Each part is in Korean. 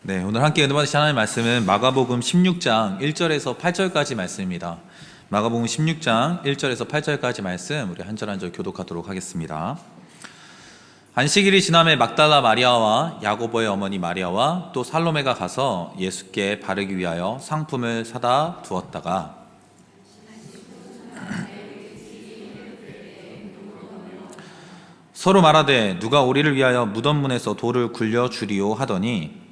네, 오늘 함께 은혜 받으실 하나님의 말씀은 마가복음 16장 1절에서 8절까지 말씀입니다. 마가복음 16장 1절에서 8절까지 말씀 우리 한 절 한 절 교독하도록 하겠습니다. 안식일이 지남에 막달라 마리아와 야고보의 어머니 마리아와 또 살로메가 가서 예수께 바르기 위하여 상품을 사다 두었다가 서로 말하되 누가 우리를 위하여 무덤 문에서 돌을 굴려 주리오 하더니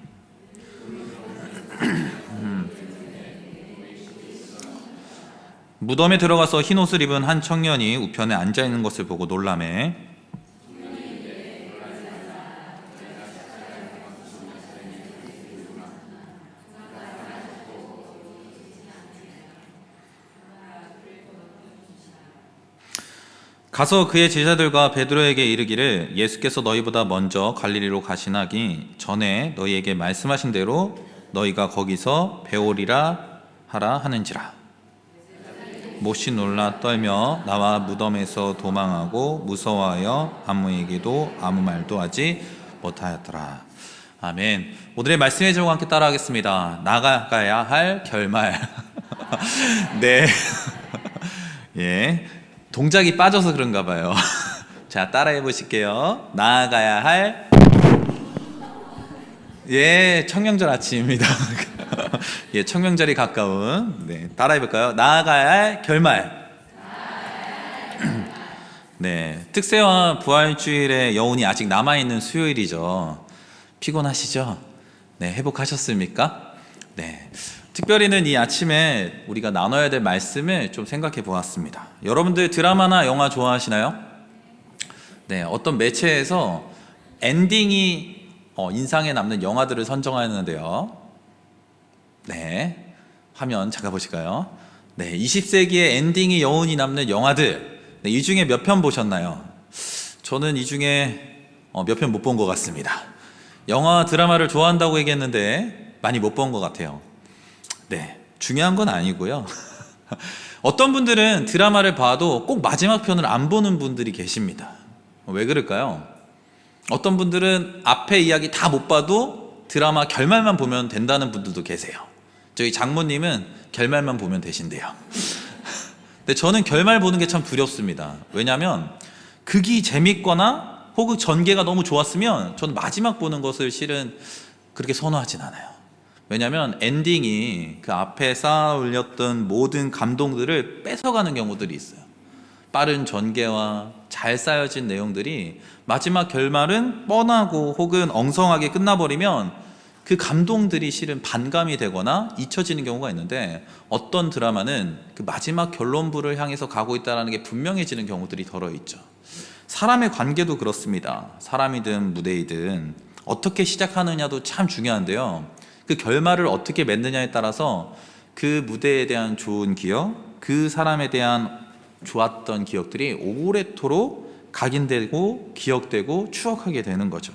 무덤에 들어가서 흰 옷을 입은 한 청년이 우편에 앉아 있는 것을 보고 놀라매 가서 그의 제자들과 베드로에게 이르기를 예수께서 너희보다 먼저 갈릴리로 가시나기 전에 너희에게 말씀하신 대로 너희가 거기서 배우리라 하라 하는지라. 몹시 놀라 떨며 나와 무덤에서 도망하고 무서워하여 아무에게도 아무 말도 하지 못하였더라. 아멘. 오늘의 말씀의 제목과 함께 따라하겠습니다. 나아가야 할 결말. 네. 예. 동작이 빠져서 그런가 봐요. 자, 따라해 보실게요. 나아가야 할 청명절 아침입니다. 예, 청명절이 가까운. 네, 따라해 볼까요? 나아가야 할 결말. 네, 특세와 부활주일의 여운이 아직 남아있는 수요일이죠. 피곤하시죠? 네, 회복하셨습니까? 네, 특별히는 이 아침에 우리가 나눠야 될 말씀을 좀 생각해 보았습니다. 여러분들 드라마나 영화 좋아하시나요? 네, 어떤 매체에서 엔딩이 인상에 남는 영화들을 선정하는데요. 네, 화면 잠깐 보실까요? 네, 20세기의 엔딩이 여운이 남는 영화들. 네, 이 중에 몇 편 보셨나요? 저는 이 중에 몇 편 못 본 것 같습니다. 영화, 드라마를 좋아한다고 얘기했는데 많이 못 본 것 같아요. 네, 중요한 건 아니고요. 어떤 분들은 드라마를 봐도 꼭 마지막 편을 안 보는 분들이 계십니다. 왜 그럴까요? 어떤 분들은 앞에 이야기 다 못 봐도 드라마 결말만 보면 된다는 분들도 계세요. 저희 장모님은 결말만 보면 되신대요. 근데 저는 결말 보는 게 참 두렵습니다. 왜냐하면 극이 재밌거나 혹은 전개가 너무 좋았으면 저는 마지막 보는 것을 실은 그렇게 선호하진 않아요. 왜냐하면 엔딩이 그 앞에 쌓아 올렸던 모든 감동들을 뺏어가는 경우들이 있어요. 빠른 전개와 잘 쌓여진 내용들이 마지막 결말은 뻔하고 혹은 엉성하게 끝나버리면 그 감동들이 실은 반감이 되거나 잊혀지는 경우가 있는데, 어떤 드라마는 그 마지막 결론부를 향해서 가고 있다는 게 분명해지는 경우들이 덜어 있죠. 사람의 관계도 그렇습니다. 사람이든 무대이든 어떻게 시작하느냐도 참 중요한데요, 그 결말을 어떻게 맺느냐에 따라서 그 무대에 대한 좋은 기억, 그 사람에 대한 좋았던 기억들이 오래도록 각인되고 기억되고 추억하게 되는 거죠.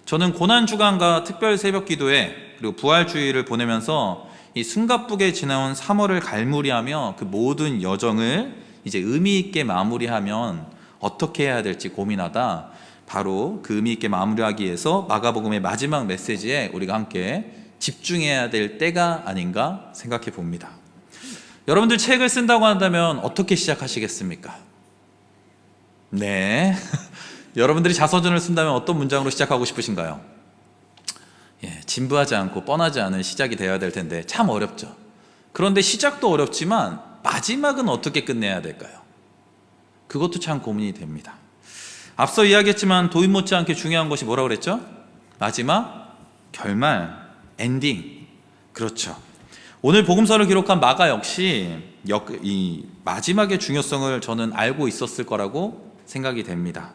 저는 고난주간과 특별 새벽기도회 그리고 부활주의를 보내면서 이 숨가쁘게 지나온 3월을 갈무리하며 그 모든 여정을 이제 의미 있게 마무리하면 어떻게 해야 될지 고민하다 바로 그 의미 있게 마무리하기 위해서 마가복음의 마지막 메시지에 우리가 함께 집중해야 될 때가 아닌가 생각해 봅니다. 여러분들 책을 쓴다고 한다면 어떻게 시작하시겠습니까? 네. 여러분들이 자서전을 쓴다면 어떤 문장으로 시작하고 싶으신가요? 예, 진부하지 않고 뻔하지 않은 시작이 되어야 될 텐데 참 어렵죠. 그런데 시작도 어렵지만 마지막은 어떻게 끝내야 될까요? 그것도 참 고민이 됩니다. 앞서 이야기했지만 도입 못지않게 중요한 것이 뭐라고 그랬죠? 마지막, 결말, 엔딩. 그렇죠. 오늘 복음서를 기록한 마가 역시 이 마지막의 중요성을 저는 알고 있었을 거라고 생각이 됩니다.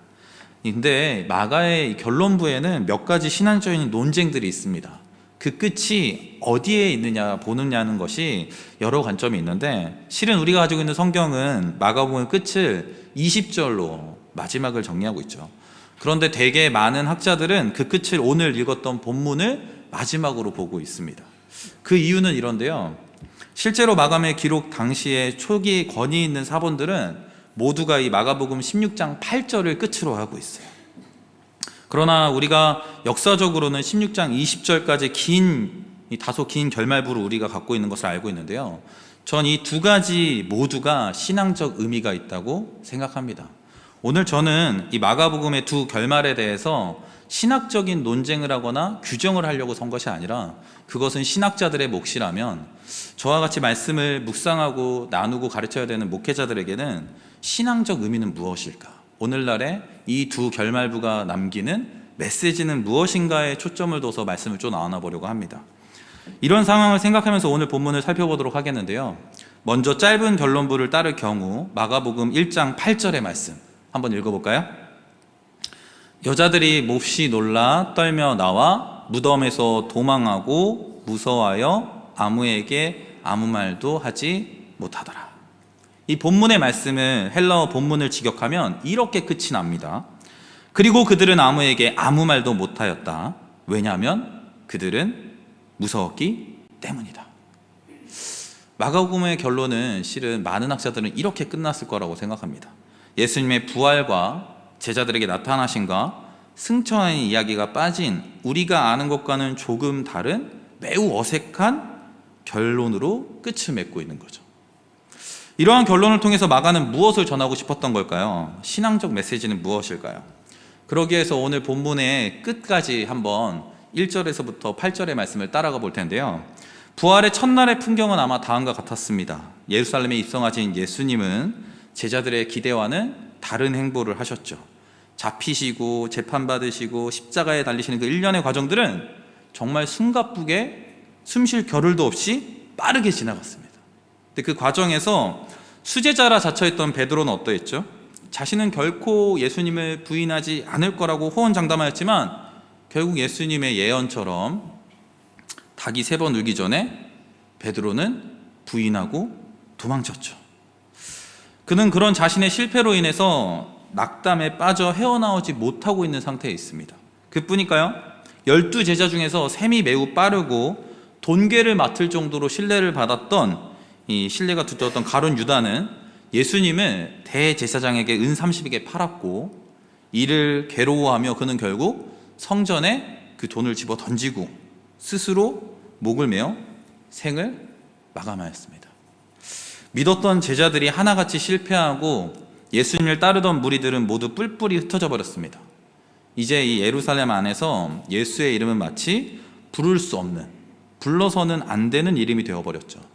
근데 마가의 결론부에는 몇 가지 신앙적인 논쟁들이 있습니다. 그 끝이 어디에 있느냐 보느냐는 것이 여러 관점이 있는데, 실은 우리가 가지고 있는 성경은 마가복음의 끝을 20절로 마지막을 정리하고 있죠. 그런데 되게 많은 학자들은 그 끝을 오늘 읽었던 본문을 마지막으로 보고 있습니다. 그 이유는 이런데요, 실제로 마감의 기록 당시에 초기 권위 있는 사본들은 모두가 이 마가복음 16장 8절을 끝으로 하고 있어요. 그러나 우리가 역사적으로는 16장 20절까지 다소 긴 결말부를 우리가 갖고 있는 것을 알고 있는데요. 전 이 두 가지 모두가 신앙적 의미가 있다고 생각합니다. 오늘 저는 이 마가복음의 두 결말에 대해서 신학적인 논쟁을 하거나 규정을 하려고 선 것이 아니라 그것은 신학자들의 몫이라면 저와 같이 말씀을 묵상하고 나누고 가르쳐야 되는 목회자들에게는 신앙적 의미는 무엇일까? 오늘날의 이 두 결말부가 남기는 메시지는 무엇인가에 초점을 둬서 말씀을 좀 나눠보려고 합니다. 이런 상황을 생각하면서 오늘 본문을 살펴보도록 하겠는데요. 먼저 짧은 결론부를 따를 경우 마가복음 1장 8절의 말씀 한번 읽어볼까요? 여자들이 몹시 놀라 떨며 나와 무덤에서 도망하고 무서워하여 아무에게 아무 말도 하지 못하더라. 이 본문의 말씀을 헬라어 본문을 직역하면 이렇게 끝이 납니다. 그리고 그들은 아무에게 아무 말도 못하였다. 왜냐하면 그들은 무서웠기 때문이다. 마가복음의 결론은 실은 많은 학자들은 이렇게 끝났을 거라고 생각합니다. 예수님의 부활과 제자들에게 나타나신과 승천하는 이야기가 빠진 우리가 아는 것과는 조금 다른 매우 어색한 결론으로 끝을 맺고 있는 거죠. 이러한 결론을 통해서 마가는 무엇을 전하고 싶었던 걸까요? 신앙적 메시지는 무엇일까요? 그러기 위해서 오늘 본문의 끝까지 한번 1절에서부터 8절의 말씀을 따라가 볼 텐데요. 부활의 첫날의 풍경은 아마 다음과 같았습니다. 예루살렘에 입성하신 예수님은 제자들의 기대와는 다른 행보를 하셨죠. 잡히시고 재판받으시고 십자가에 달리시는 그 일련의 과정들은 정말 숨가쁘게 숨쉴 겨를도 없이 빠르게 지나갔습니다. 근데 그 과정에서 수제자라 자처했던 베드로는 어떠했죠? 자신은 결코 예수님을 부인하지 않을 거라고 호언장담하였지만 결국 예수님의 예언처럼 닭이 3번 울기 전에 베드로는 부인하고 도망쳤죠. 그는 그런 자신의 실패로 인해서 낙담에 빠져 헤어나오지 못하고 있는 상태에 있습니다. 그뿐일까요? 12제자 중에서 셈이 매우 빠르고 돈궤를 맡을 정도로 신뢰를 받았던 이 신뢰가 두터웠던 가룟 유다는 예수님을 대제사장에게 은 30개 팔았고 이를 괴로워하며 그는 결국 성전에 그 돈을 집어 던지고 스스로 목을 메어 생을 마감하였습니다. 믿었던 제자들이 하나같이 실패하고 예수님을 따르던 무리들은 모두 뿔뿔이 흩어져 버렸습니다. 이제 이 예루살렘 안에서 예수의 이름은 마치 부를 수 없는, 불러서는 안 되는 이름이 되어버렸죠.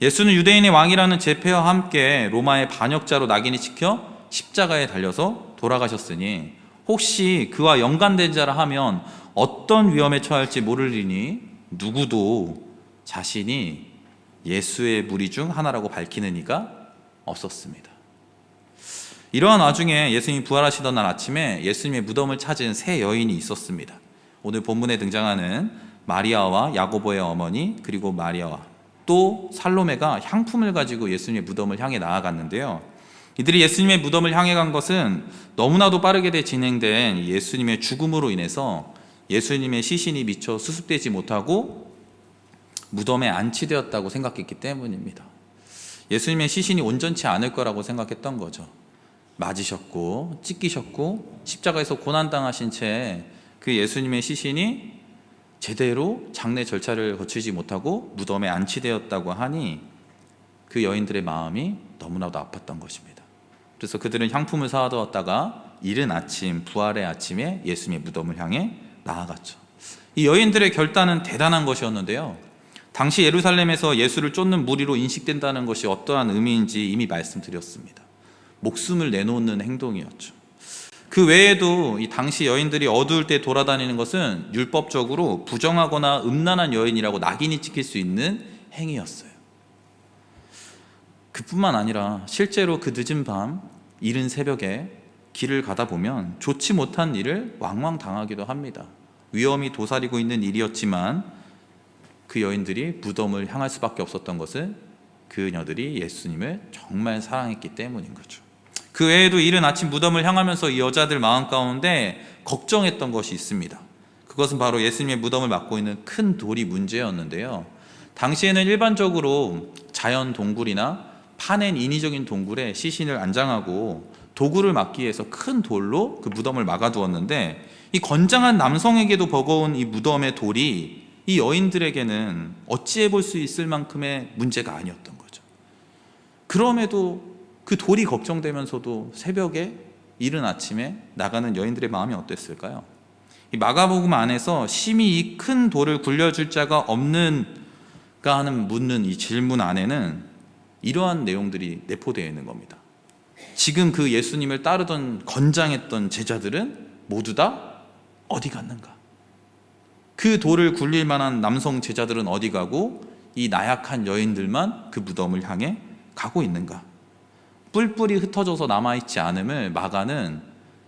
예수는 유대인의 왕이라는 제패와 함께 로마의 반역자로 낙인이 찍혀 십자가에 달려서 돌아가셨으니 혹시 그와 연관된 자라 하면 어떤 위험에 처할지 모르리니 누구도 자신이 예수의 무리 중 하나라고 밝히는 이가 없었습니다. 이러한 와중에 예수님이 부활하시던 날 아침에 예수님의 무덤을 찾은 세 여인이 있었습니다. 오늘 본문에 등장하는 마리아와 야고보의 어머니 그리고 마리아와 또 살로메가 향품을 가지고 예수님의 무덤을 향해 나아갔는데요. 이들이 예수님의 무덤을 향해 간 것은 너무나도 빠르게 진행된 예수님의 죽음으로 인해서 예수님의 시신이 미처 수습되지 못하고 무덤에 안치되었다고 생각했기 때문입니다. 예수님의 시신이 온전치 않을 거라고 생각했던 거죠. 맞으셨고 찢기셨고 십자가에서 고난당하신 채 그 예수님의 시신이 제대로 장례 절차를 거치지 못하고 무덤에 안치되었다고 하니 그 여인들의 마음이 너무나도 아팠던 것입니다. 그래서 그들은 향품을 사두었다가 이른 아침, 부활의 아침에 예수님의 무덤을 향해 나아갔죠. 이 여인들의 결단은 대단한 것이었는데요. 당시 예루살렘에서 예수를 쫓는 무리로 인식된다는 것이 어떠한 의미인지 이미 말씀드렸습니다. 목숨을 내놓는 행동이었죠. 그 외에도 이 당시 여인들이 어두울 때 돌아다니는 것은 율법적으로 부정하거나 음란한 여인이라고 낙인이 찍힐 수 있는 행위였어요. 그뿐만 아니라 실제로 그 늦은 밤, 이른 새벽에 길을 가다 보면 좋지 못한 일을 왕왕 당하기도 합니다. 위험이 도사리고 있는 일이었지만 그 여인들이 무덤을 향할 수밖에 없었던 것은 그녀들이 예수님을 정말 사랑했기 때문인 거죠. 그 외에도 이른 아침 무덤을 향하면서 이 여자들 마음 가운데 걱정했던 것이 있습니다. 그것은 바로 예수님의 무덤을 막고 있는 큰 돌이 문제였는데요. 당시에는 일반적으로 자연 동굴이나 파낸 인위적인 동굴에 시신을 안장하고 도구를 막기 위해서 큰 돌로 그 무덤을 막아두었는데 이 건장한 남성에게도 버거운 이 무덤의 돌이 이 여인들에게는 어찌해 볼 수 있을 만큼의 문제가 아니었던 거죠. 그럼에도 그 돌이 걱정되면서도 새벽에 이른 아침에 나가는 여인들의 마음이 어땠을까요? 이 마가복음 안에서 심히 이 큰 돌을 굴려줄 자가 없는가 하는 묻는 이 질문 안에는 이러한 내용들이 내포되어 있는 겁니다. 지금 그 예수님을 따르던 건장했던 제자들은 모두 다 어디 갔는가? 그 돌을 굴릴 만한 남성 제자들은 어디 가고 이 나약한 여인들만 그 무덤을 향해 가고 있는가? 뿔뿔이 흩어져서 남아있지 않음을 마가는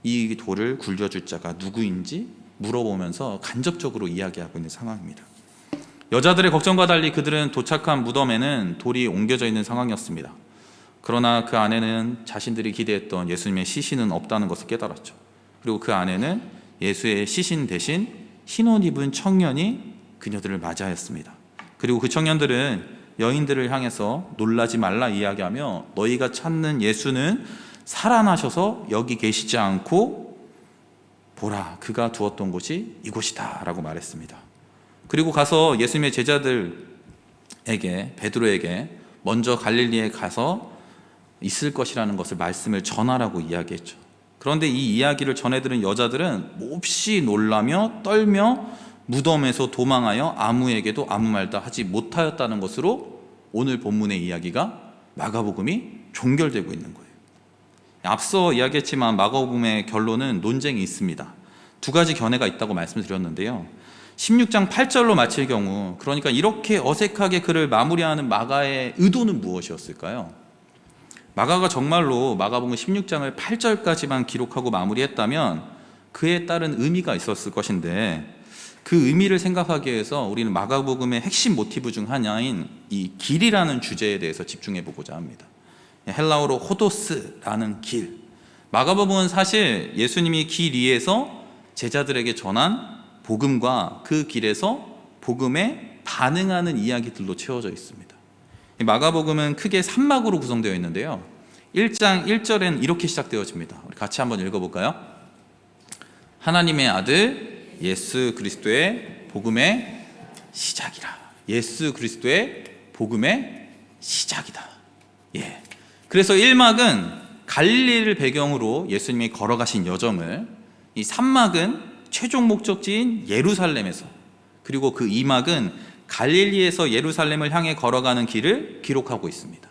이 돌을 굴려줄 자가 누구인지 물어보면서 간접적으로 이야기하고 있는 상황입니다. 여자들의 걱정과 달리 그들은 도착한 무덤에는 돌이 옮겨져 있는 상황이었습니다. 그러나 그 안에는 자신들이 기대했던 예수님의 시신은 없다는 것을 깨달았죠. 그리고 그 안에는 예수의 시신 대신 흰 옷 입은 청년이 그녀들을 맞이하였습니다. 그리고 그 청년들은 여인들을 향해서 놀라지 말라 이야기하며 너희가 찾는 예수는 살아나셔서 여기 계시지 않고 보라 그가 두었던 곳이 이곳이다 라고 말했습니다. 그리고 가서 예수님의 제자들에게 베드로에게 먼저 갈릴리에 가서 있을 것이라는 것을 말씀을 전하라고 이야기했죠. 그런데 이 이야기를 전해들은 여자들은 몹시 놀라며 떨며 무덤에서 도망하여 아무에게도 아무 말도 하지 못하였다는 것으로 오늘 본문의 이야기가 마가복음이 종결되고 있는 거예요. 앞서 이야기했지만 마가복음의 결론은 논쟁이 있습니다. 두 가지 견해가 있다고 말씀드렸는데요. 16장 8절로 마칠 경우, 그러니까 이렇게 어색하게 글을 마무리하는 마가의 의도는 무엇이었을까요? 마가가 정말로 마가복음 16장을 8절까지만 기록하고 마무리했다면 그에 따른 의미가 있었을 것인데 그 의미를 생각하기 위해서 우리는 마가복음의 핵심 모티브 중 하나인 이 길이라는 주제에 대해서 집중해 보고자 합니다. 헬라어로 호도스라는 길. 마가복음은 사실 예수님이 길 위에서 제자들에게 전한 복음과 그 길에서 복음에 반응하는 이야기들로 채워져 있습니다. 마가복음은 크게 3막으로 구성되어 있는데요. 1장 1절에는 이렇게 시작되어집니다. 우리 같이 한번 읽어볼까요? 하나님의 아들 예수 그리스도의 복음의 시작이라. 예수 그리스도의 복음의 시작이다. 예. 그래서 1막은 갈릴리를 배경으로 예수님이 걸어가신 여정을, 이 3막은 최종 목적지인 예루살렘에서, 그리고 그 2막은 갈릴리에서 예루살렘을 향해 걸어가는 길을 기록하고 있습니다.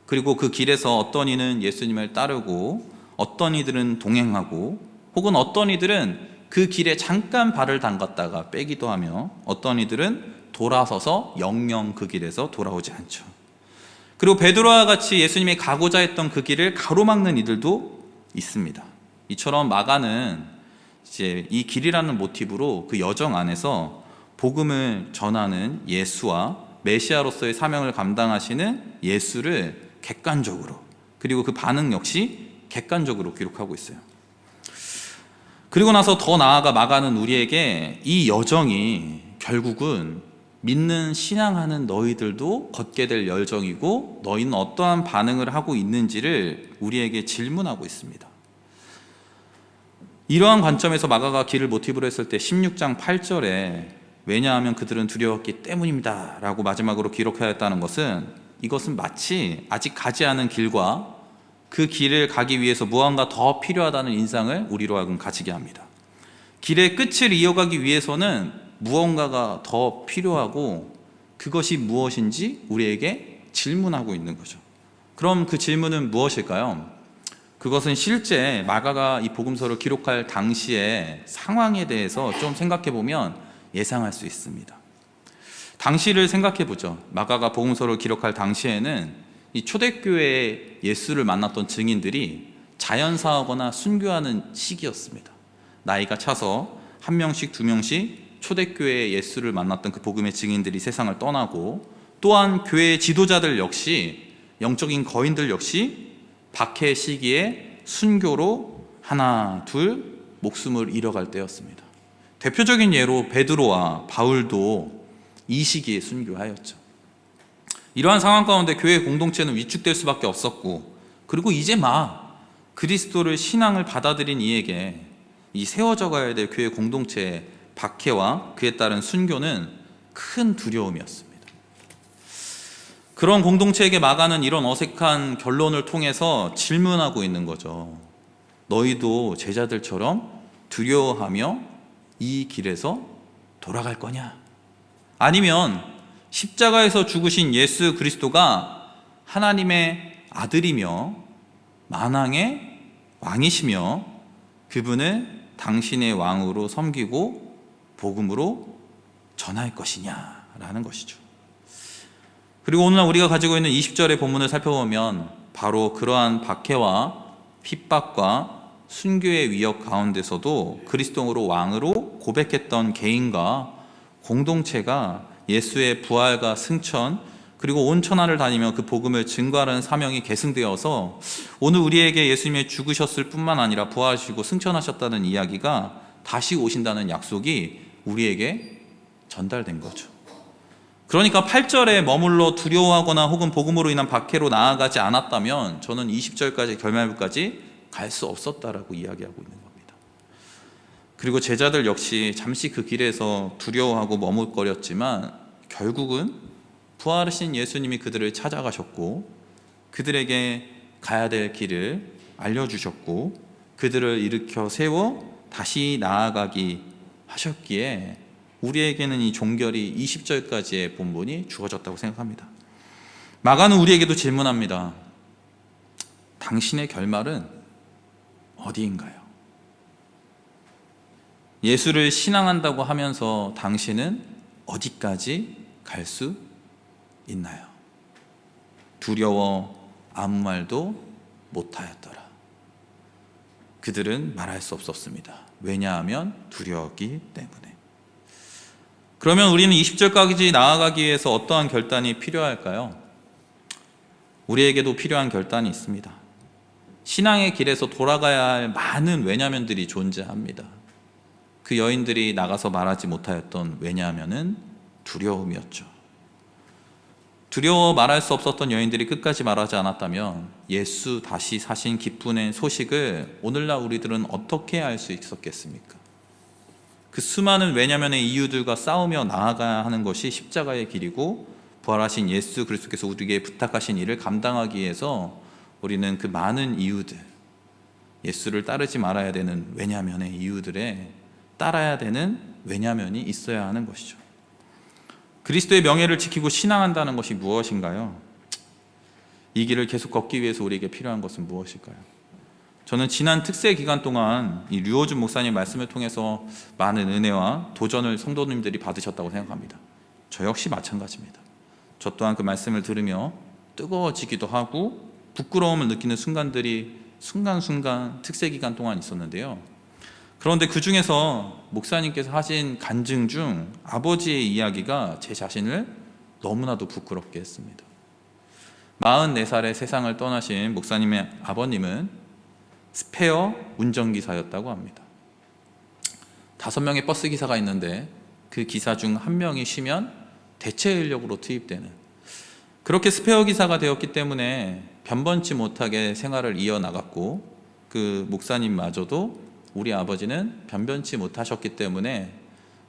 그리고 그 길에서 어떤 이는 예수님을 따르고 어떤 이들은 동행하고 혹은 어떤 이들은 그 길에 잠깐 발을 담갔다가 빼기도 하며 어떤 이들은 돌아서서 영영 그 길에서 돌아오지 않죠. 그리고 베드로와 같이 예수님이 가고자 했던 그 길을 가로막는 이들도 있습니다. 이처럼 마가는 이제 이 길이라는 모티브로 그 여정 안에서 복음을 전하는 예수와 메시아로서의 사명을 감당하시는 예수를 객관적으로, 그리고 그 반응 역시 객관적으로 기록하고 있어요. 그리고 나서 더 나아가 마가는 우리에게 이 여정이 결국은 믿는 신앙하는 너희들도 걷게 될 여정이고 너희는 어떠한 반응을 하고 있는지를 우리에게 질문하고 있습니다. 이러한 관점에서 마가가 길을 모티브로 했을 때 16장 8절에 왜냐하면 그들은 두려웠기 때문입니다 라고 마지막으로 기록하였다는 것은, 이것은 마치 아직 가지 않은 길과 그 길을 가기 위해서 무언가 더 필요하다는 인상을 우리로 하여금 가지게 합니다. 길의 끝을 이어가기 위해서는 무언가가 더 필요하고 그것이 무엇인지 우리에게 질문하고 있는 거죠. 그럼 그 질문은 무엇일까요? 그것은 실제 마가가 이 복음서를 기록할 당시의 상황에 대해서 좀 생각해 보면 예상할 수 있습니다. 당시를 생각해 보죠. 마가가 복음서를 기록할 당시에는 이 초대교회에 예수를 만났던 증인들이 자연사하거나 순교하는 시기였습니다. 나이가 차서 한 명씩 두 명씩 초대교회에 예수를 만났던 그 복음의 증인들이 세상을 떠나고, 또한 교회의 지도자들 역시, 영적인 거인들 역시 박해 시기에 순교로 하나 둘 목숨을 잃어갈 때였습니다. 대표적인 예로 베드로와 바울도 이 시기에 순교하였죠. 이러한 상황 가운데 교회 공동체는 위축될 수밖에 없었고, 그리고 이제 막 그리스도를 신앙을 받아들인 이에게 이 세워져 가야 될 교회 공동체의 박해와 그에 따른 순교는 큰 두려움이었습니다. 그런 공동체에게 마가는 이런 어색한 결론을 통해서 질문하고 있는 거죠. 너희도 제자들처럼 두려워하며 이 길에서 돌아갈 거냐? 아니면 십자가에서 죽으신 예수 그리스도가 하나님의 아들이며 만왕의 왕이시며 그분을 당신의 왕으로 섬기고 복음으로 전할 것이냐라는 것이죠. 그리고 오늘날 우리가 가지고 있는 20절의 본문을 살펴보면 바로 그러한 박해와 핍박과 순교의 위협 가운데서도 그리스도로 왕으로 고백했던 개인과 공동체가 예수의 부활과 승천 그리고 온 천하를 다니며 그 복음을 증거하는 사명이 계승되어서 오늘 우리에게 예수님이 죽으셨을 뿐만 아니라 부활하시고 승천하셨다는 이야기가 다시 오신다는 약속이 우리에게 전달된 거죠. 그러니까 8절에 머물러 두려워하거나 혹은 복음으로 인한 박해로 나아가지 않았다면 저는 20절까지 결말부까지 갈 수 없었다라고 이야기하고 있는 겁니다. 그리고 제자들 역시 잠시 그 길에서 두려워하고 머뭇거렸지만 결국은 부활하신 예수님이 그들을 찾아가셨고 그들에게 가야 될 길을 알려주셨고 그들을 일으켜 세워 다시 나아가기 하셨기에 우리에게는 이 종결이 20절까지의 본문이 주어졌다고 생각합니다. 마가는 우리에게도 질문합니다. 당신의 결말은 어디인가요? 예수를 신앙한다고 하면서 당신은 어디까지 갈 수 있나요? 두려워 아무 말도 못하였더라. 그들은 말할 수 없었습니다. 왜냐하면 두려웠기 때문에. 그러면 우리는 20절까지 나아가기 위해서 어떠한 결단이 필요할까요? 우리에게도 필요한 결단이 있습니다. 신앙의 길에서 돌아가야 할 많은 왜냐면들이 존재합니다. 그 여인들이 나가서 말하지 못하였던 왜냐면은 두려움이었죠. 두려워 말할 수 없었던 여인들이 끝까지 말하지 않았다면 예수 다시 사신 기쁨의 소식을 오늘날 우리들은 어떻게 알 수 있었겠습니까? 그 수많은 왜냐면의 이유들과 싸우며 나아가야 하는 것이 십자가의 길이고 부활하신 예수 그리스도께서 우리에게 부탁하신 일을 감당하기 위해서 우리는 그 많은 이유들, 예수를 따르지 말아야 되는 왜냐면의 이유들에 따라야 되는 왜냐면이 있어야 하는 것이죠. 그리스도의 명예를 지키고 신앙한다는 것이 무엇인가요? 이 길을 계속 걷기 위해서 우리에게 필요한 것은 무엇일까요? 저는 지난 특세 기간 동안 이 류호준 목사님 말씀을 통해서 많은 은혜와 도전을 성도님들이 받으셨다고 생각합니다. 저 역시 마찬가지입니다. 저 또한 그 말씀을 들으며 뜨거워지기도 하고 부끄러움을 느끼는 순간들이 순간순간 특세 기간 동안 있었는데요. 그런데 그 중에서 목사님께서 하신 간증 중 아버지의 이야기가 제 자신을 너무나도 부끄럽게 했습니다. 44살에 세상을 떠나신 목사님의 아버님은 스페어 운전기사였다고 합니다. 5명의 버스 기사가 있는데 그 기사 중 1명이 쉬면 대체 인력으로 투입되는, 그렇게 스페어 기사가 되었기 때문에 변변치 못하게 생활을 이어나갔고 그 목사님마저도 우리 아버지는 변변치 못하셨기 때문에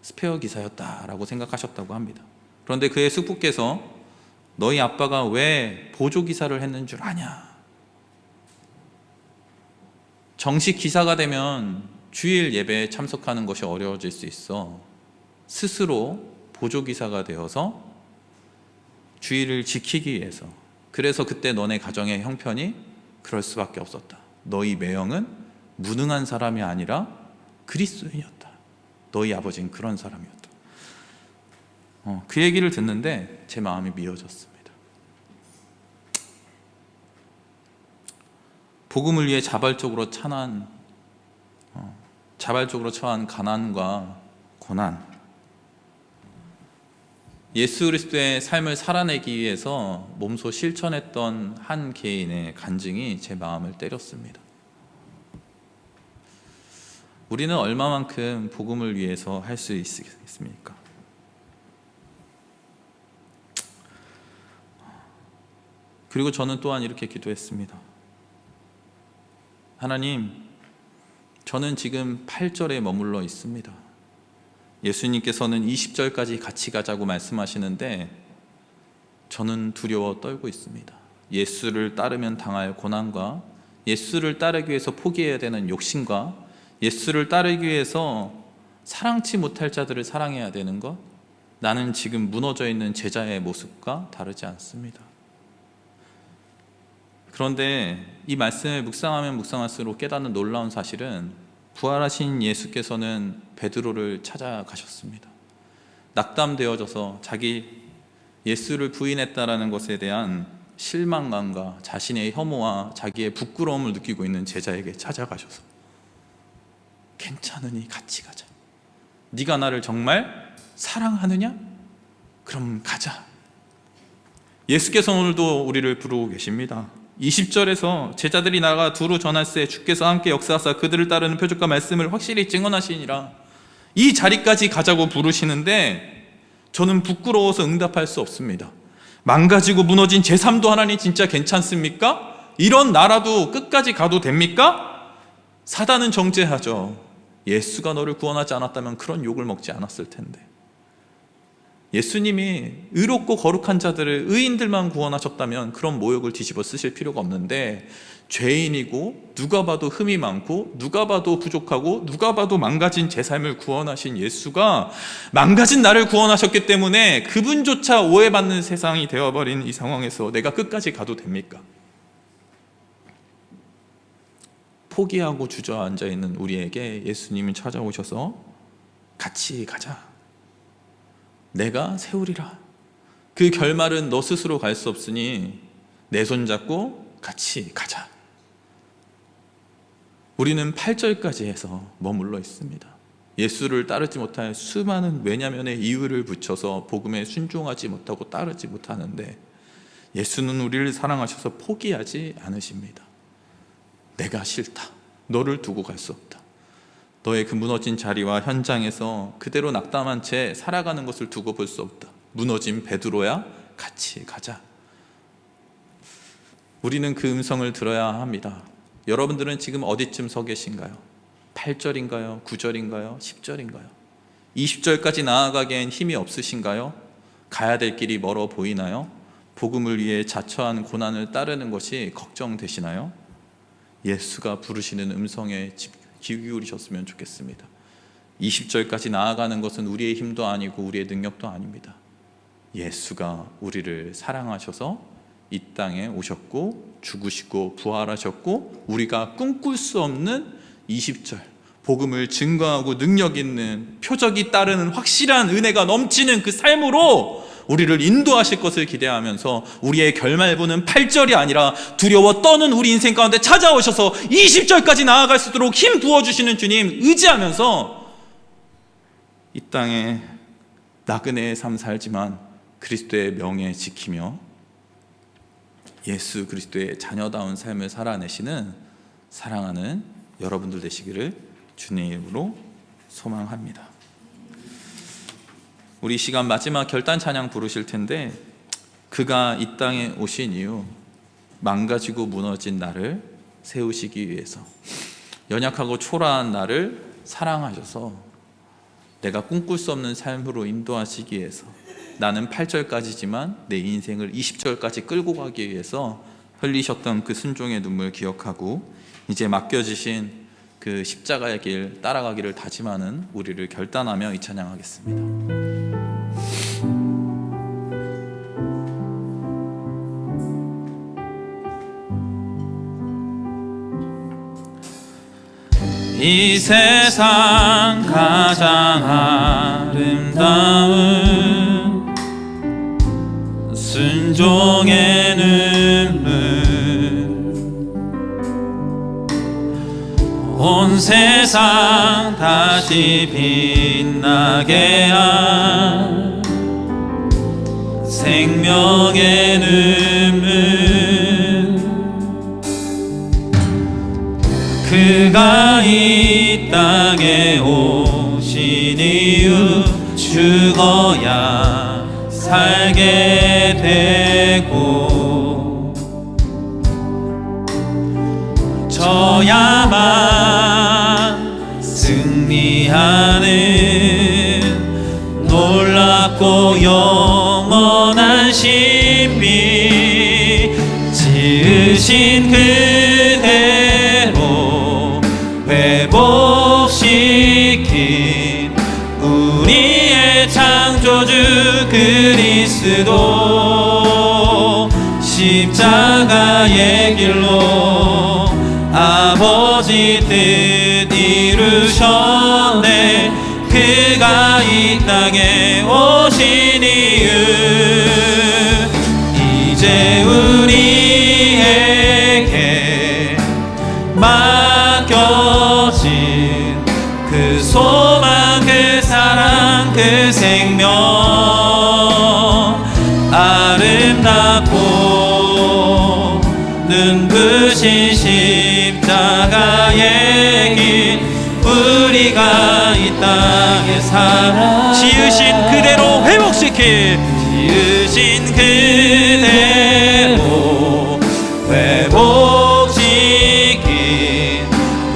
스페어 기사였다라고 생각하셨다고 합니다. 그런데 그의 숙부께서 너희 아빠가 왜 보조 기사를 했는 줄 아냐? 정식 기사가 되면 주일 예배에 참석하는 것이 어려워질 수 있어 스스로 보조 기사가 되어서 주일을 지키기 위해서, 그래서 그때 너네 가정의 형편이 그럴 수밖에 없었다. 너희 매형은 무능한 사람이 아니라 그리스도인이었다. 너희 아버지는 그런 사람이었다. 그 얘기를 듣는데 제 마음이 미어졌습니다. 복음을 위해 자발적으로 처한 가난과 고난, 예수 그리스도의 삶을 살아내기 위해서 몸소 실천했던 한 개인의 간증이 제 마음을 때렸습니다. 우리는 얼마만큼 복음을 위해서 할 수 있습니까? 그리고 저는 또한 이렇게 기도했습니다. 하나님, 저는 지금 8절에 머물러 있습니다. 예수님께서는 20절까지 같이 가자고 말씀하시는데 저는 두려워 떨고 있습니다. 예수를 따르면 당할 고난과 예수를 따르기 위해서 포기해야 되는 욕심과 예수를 따르기 위해서 사랑치 못할 자들을 사랑해야 되는 것, 나는 지금 무너져 있는 제자의 모습과 다르지 않습니다. 그런데 이 말씀을 묵상하면 묵상할수록 깨닫는 놀라운 사실은 부활하신 예수께서는 베드로를 찾아가셨습니다. 낙담되어져서 자기 예수를 부인했다라는 것에 대한 실망감과 자신의 혐오와 자기의 부끄러움을 느끼고 있는 제자에게 찾아가셔서 괜찮으니 같이 가자. 네가 나를 정말 사랑하느냐? 그럼 가자. 예수께서 오늘도 우리를 부르고 계십니다. 20절에서 제자들이 나가 두루 전할세 주께서 함께 역사하사 그들을 따르는 표적과 말씀을 확실히 증언하시니라. 이 자리까지 가자고 부르시는데 저는 부끄러워서 응답할 수 없습니다. 망가지고 무너진 제 삶도 하나님 진짜 괜찮습니까? 이런 나라도 끝까지 가도 됩니까? 사단은 정죄하죠. 예수가 너를 구원하지 않았다면 그런 욕을 먹지 않았을 텐데. 예수님이 의롭고 거룩한 자들을 의인들만 구원하셨다면 그런 모욕을 뒤집어 쓰실 필요가 없는데, 죄인이고 누가 봐도 흠이 많고 누가 봐도 부족하고 누가 봐도 망가진 제 삶을 구원하신 예수가 망가진 나를 구원하셨기 때문에 그분조차 오해받는 세상이 되어버린 이 상황에서 내가 끝까지 가도 됩니까? 포기하고 주저앉아 있는 우리에게 예수님이 찾아오셔서 같이 가자. 내가 세우리라. 그 결말은 너 스스로 갈 수 없으니 내 손 잡고 같이 가자. 우리는 8절까지 해서 머물러 있습니다. 예수를 따르지 못할 수많은 왜냐면의 이유를 붙여서 복음에 순종하지 못하고 따르지 못하는데 예수는 우리를 사랑하셔서 포기하지 않으십니다. 내가 싫다. 너를 두고 갈 수 없다. 너의 그 무너진 자리와 현장에서 그대로 낙담한 채 살아가는 것을 두고 볼 수 없다. 무너진 베드로야, 같이 가자. 우리는 그 음성을 들어야 합니다. 여러분들은 지금 어디쯤 서 계신가요? 8절인가요? 9절인가요? 10절인가요? 20절까지 나아가기엔 힘이 없으신가요? 가야 될 길이 멀어 보이나요? 복음을 위해 자처한 고난을 따르는 것이 걱정되시나요? 예수가 부르시는 음성에 귀 기울이셨으면 좋겠습니다. 20절까지 나아가는 것은 우리의 힘도 아니고 우리의 능력도 아닙니다. 예수가 우리를 사랑하셔서 이 땅에 오셨고 죽으시고 부활하셨고 우리가 꿈꿀 수 없는 20절 복음을 증거하고 능력 있는 표적이 따르는 확실한 은혜가 넘치는 그 삶으로 우리를 인도하실 것을 기대하면서 우리의 결말부는 8절이 아니라 두려워 떠는 우리 인생 가운데 찾아오셔서 20절까지 나아갈 수 있도록 힘 부어주시는 주님 의지하면서 이 땅에 나그네의 삶 살지만 그리스도의 명예 지키며 예수 그리스도의 자녀다운 삶을 살아내시는 사랑하는 여러분들 되시기를 주님의 이름으로 소망합니다. 우리 시간 마지막 결단 찬양 부르실 텐데 그가 이 땅에 오신 이유 망가지고 무너진 나를 세우시기 위해서 연약하고 초라한 나를 사랑하셔서 내가 꿈꿀 수 없는 삶으로 인도하시기 위해서 나는 8절까지지만 내 인생을 20절까지 끌고 가기 위해서 흘리셨던 그 순종의 눈물 기억하고 이제 맡겨주신 그 십자가의 길 따라가기를 다짐하는 우리를 결단하며 이 찬양하겠습니다. 이 세상 가장 아름다운 순종의 눈물 온 세상 다시 빛나게 한 생명의 눈물 그가 이 땅에 오신 이유 죽어야 살게 되고 져야만 않은 놀랍고 영원한 신비, 지으신 그대로 회복시킨 우리의 창조주 그리스도, 십자가의 길로 아버지 뜻 이루셨네. 그가 이 땅에 오신 이유, 이제 우리에게 맡겨진 그 소망, 그 사랑, 그 생명, 아름답고 눈부신 십자가의 길, 우리가 이 땅에 살아 지으신 그대로 회복시킬, 지으신 그대로 회복시킨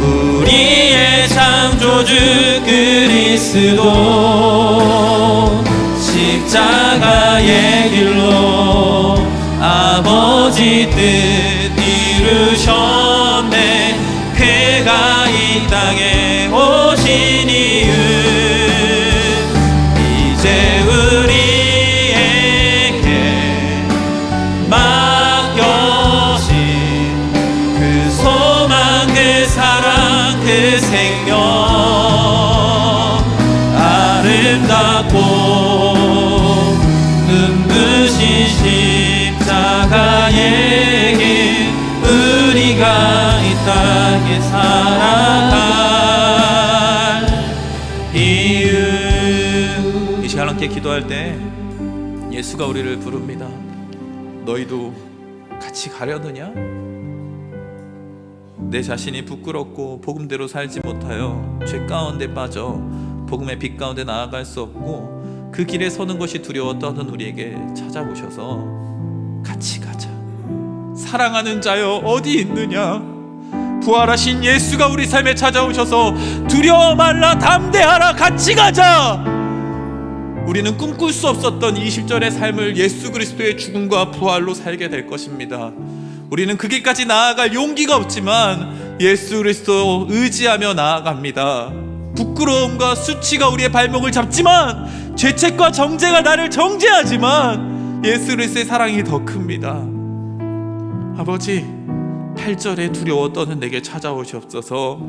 우리의 창조주 그리스도, 십자가의 길로 아버지 뜻 이루셨네. 그가 이 땅에 오신 이유, 이제 우리에게 맡겨진 그 소망, 그 사랑, 그 생명, 아름답고 눈부신 십자가의 길, 우리가 이 땅에 살아갈 이유. 이 시간 함께 기도할 때 예수가 우리를 부릅니다. 너희도 같이 가려느냐? 내 자신이 부끄럽고 복음대로 살지 못하여 죄 가운데 빠져 복음의 빛 가운데 나아갈 수 없고 그 길에 서는 것이 두려워 떠는 우리에게 찾아오셔서 같이 가자. 사랑하는 자여 어디 있느냐? 부활하신 예수가 우리 삶에 찾아오셔서 두려워 말라, 담대하라, 같이 가자. 우리는 꿈꿀 수 없었던 20절의 삶을 예수 그리스도의 죽음과 부활로 살게 될 것입니다. 우리는 그 길까지 나아갈 용기가 없지만 예수 그리스도 의지하며 나아갑니다. 부끄러움과 수치가 우리의 발목을 잡지만, 죄책과 정죄가 나를 정죄하지만 예수 그리스도의 사랑이 더 큽니다. 아버지, 8절에 두려워 떠는 내게 찾아오시옵소서.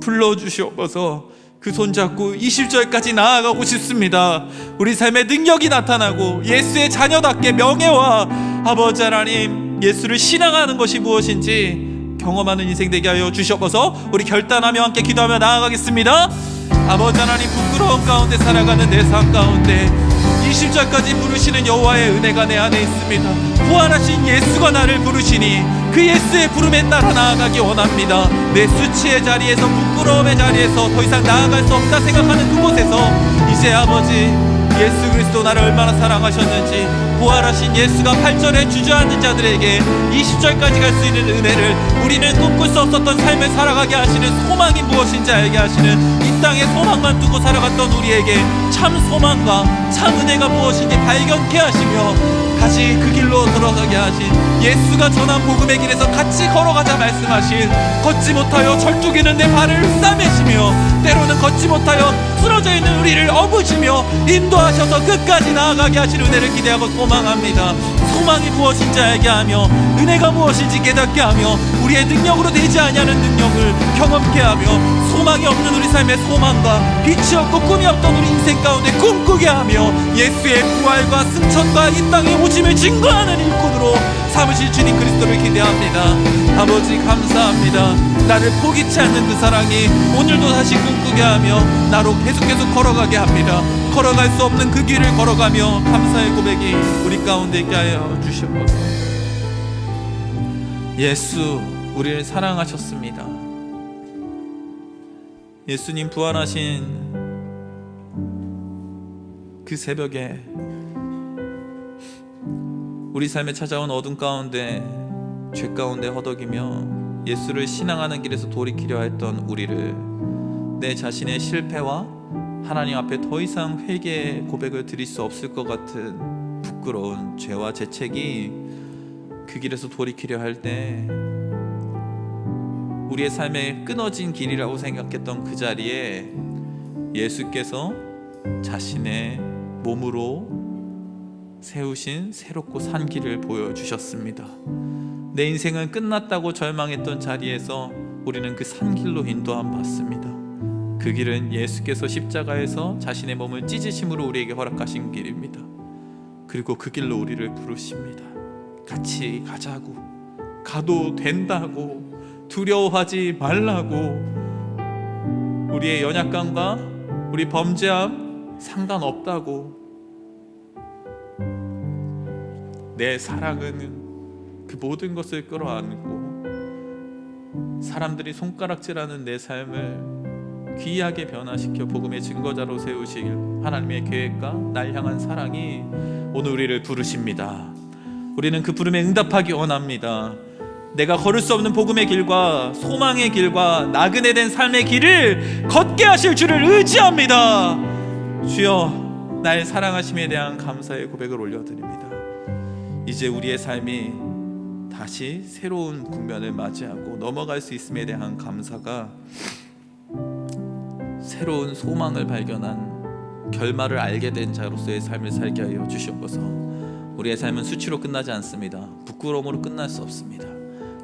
불러주시옵소서. 그 손잡고 20절까지 나아가고 싶습니다. 우리 삶에 능력이 나타나고 예수의 자녀답게 명예와 아버지 하나님, 예수를 신앙하는 것이 무엇인지 경험하는 인생 되게 하여 주시옵소서. 우리 결단하며 함께 기도하며 나아가겠습니다. 아버지 하나님, 부끄러움 가운데 살아가는 내 삶 가운데 20절까지 부르시는 여호와의 은혜가 내 안에 있습니다. 부활하신 예수가 나를 부르시니 그 예수의 부름에 따라 나아가기 원합니다. 내 수치의 자리에서, 부끄러움의 자리에서 더 이상 나아갈 수 없다 생각하는 그곳에서 이제 아버지, 예수 그리스도 나를 얼마나 사랑하셨는지, 부활하신 예수가 8절에 주저앉은 자들에게 20절까지 갈 수 있는 은혜를, 우리는 꿈꿀 수 없었던 삶을 살아가게 하시는 소망이 무엇인지 알게 하시는, 이 땅에 소망만 두고 살아갔던 우리에게 참 소망과 참 은혜가 무엇인지 발견케 하시며 다시 그 길로 들어서게 하신, 예수가 전한 복음의 길에서 같이 걸어가자 말씀하신, 걷지 못하여 절뚝이는 내 발을 싸매시며 때로는 걷지 못하여 쓰러져 있는 우리를 업으시며 인도하셔서 끝까지 나아가게 하시는 은혜를 기대하고 소망합니다. 소망이 무엇인지 알게 하며 은혜가 무엇인지 깨닫게 하며 우리의 능력으로 되지 아니하는 능력을 경험케 하며 소망이 없는 우리 삶의 소망과 빛이 없고 꿈이 없던 우리 인생 가운데 꿈꾸게 하며 예수의 부활과 승천과 이 땅의 오심을 증거하는 일꾼으로 삼으실 주님 그리스도를 기대합니다. 아버지 감사합니다. 나를 포기치 않는 그 사랑이 오늘도 다시 꿈꾸게 하며 나로 계속 걸어가게 합니다. 걸어갈 수 없는 그 길을 걸어가며 감사의 고백이 우리 가운데 있게 하여 주시옵소서. 예수, 우리를 사랑하셨습니다. 예수님 부활하신 그 새벽에 우리 삶에 찾아온 어둠 가운데, 죄 가운데 허덕이며 예수를 신앙하는 길에서 돌이키려 했던 우리를 내 자신의 실패와 하나님 앞에 더 이상 회개 고백을 드릴 수 없을 것 같은 부끄러운 죄와 재책이 그 길에서 돌이키려 할 때 우리의 삶의 끊어진 길이라고 생각했던 그 자리에 예수께서 자신의 몸으로 세우신 새롭고 산 길을 보여주셨습니다. 내 인생은 끝났다고 절망했던 자리에서 우리는 그 산 길로 인도함 받습니다. 그 길은 예수께서 십자가에서 자신의 몸을 찢으심으로 우리에게 허락하신 길입니다. 그리고 그 길로 우리를 부르십니다. 같이 가자고, 가도 된다고, 두려워하지 말라고, 우리의 연약감과 우리 범죄함 상관없다고, 내 사랑은 그 모든 것을 끌어안고 사람들이 손가락질하는 내 삶을 귀하게 변화시켜 복음의 증거자로 세우실 하나님의 계획과 날 향한 사랑이 오늘 우리를 부르십니다. 우리는 그 부름에 응답하기 원합니다. 내가 걸을 수 없는 복음의 길과 소망의 길과 나그네 된 삶의 길을 걷게 하실 주를 의지합니다. 주여, 날 사랑하심에 대한 감사의 고백을 올려드립니다. 이제 우리의 삶이 다시 새로운 국면을 맞이하고 넘어갈 수 있음에 대한 감사가 새로운 소망을 발견한 결말을 알게 된 자로서의 삶을 살게 하여 주시옵소서. 우리의 삶은 수치로 끝나지 않습니다. 부끄러움으로 끝날 수 없습니다.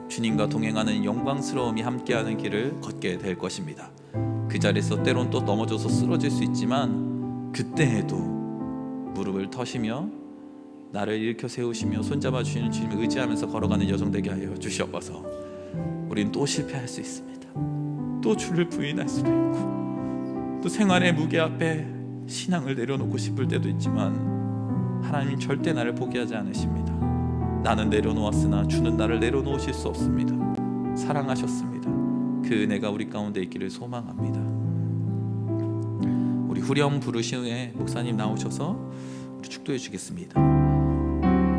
주님과 동행하는 영광스러움이 함께하는 길을 걷게 될 것입니다. 그 자리에서 때론 또 넘어져서 쓰러질 수 있지만 그때에도 무릎을 터시며 나를 일으켜 세우시며 손잡아 주시는 주님을 의지하면서 걸어가는 여정 되게 하여 주시옵소서. 우린 또 실패할 수 있습니다. 또 주를 부인할 수도 있고 또 생활의 무게 앞에 신앙을 내려놓고 싶을 때도 있지만 하나님 절대 나를 포기하지 않으십니다. 나는 내려놓았으나 주는 나를 내려놓으실 수 없습니다. 사랑하셨습니다. 그 은혜가 우리 가운데 있기를 소망합니다. 우리 후렴 부르신 후에 목사님 나오셔서 우리 축도해 주겠습니다.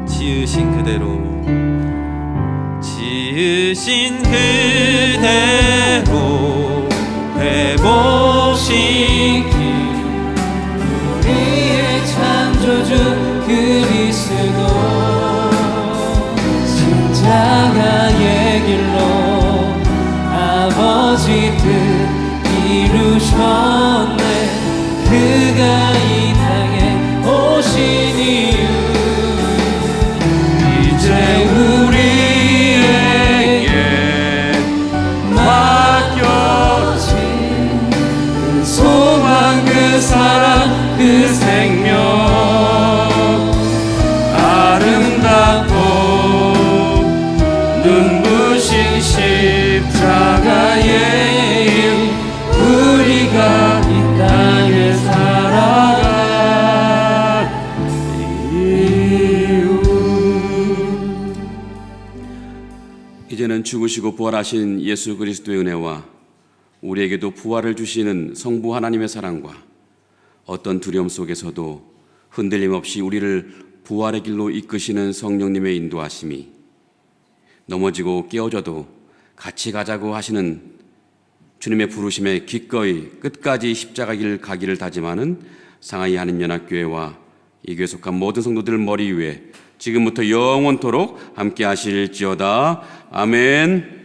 지으신 그대로, 지으신 그대로 회복시키 우리의 창조주 그리스도 십자가의 길로 아버지 뜻 이루셨네. 그가 이 땅에 오신 이유 이제 우리에게 맡겨진 그 소망, 그 사랑, 그 생명 아름답고 눈부신 십자가의 일 우리가 이 땅에 살아갈 이유. 이제는 죽으시고 부활하신 예수 그리스도의 은혜와 우리에게도 부활을 주시는 성부 하나님의 사랑과 어떤 두려움 속에서도 흔들림 없이 우리를 부활의 길로 이끄시는 성령님의 인도하심이 넘어지고 깨어져도 같이 가자고 하시는 주님의 부르심에 기꺼이 끝까지 십자가 길 가기를 다짐하는 상하이 한인연합교회와 이 교회 속한 모든 성도들 머리 위에 지금부터 영원토록 함께 하실지어다. 아멘.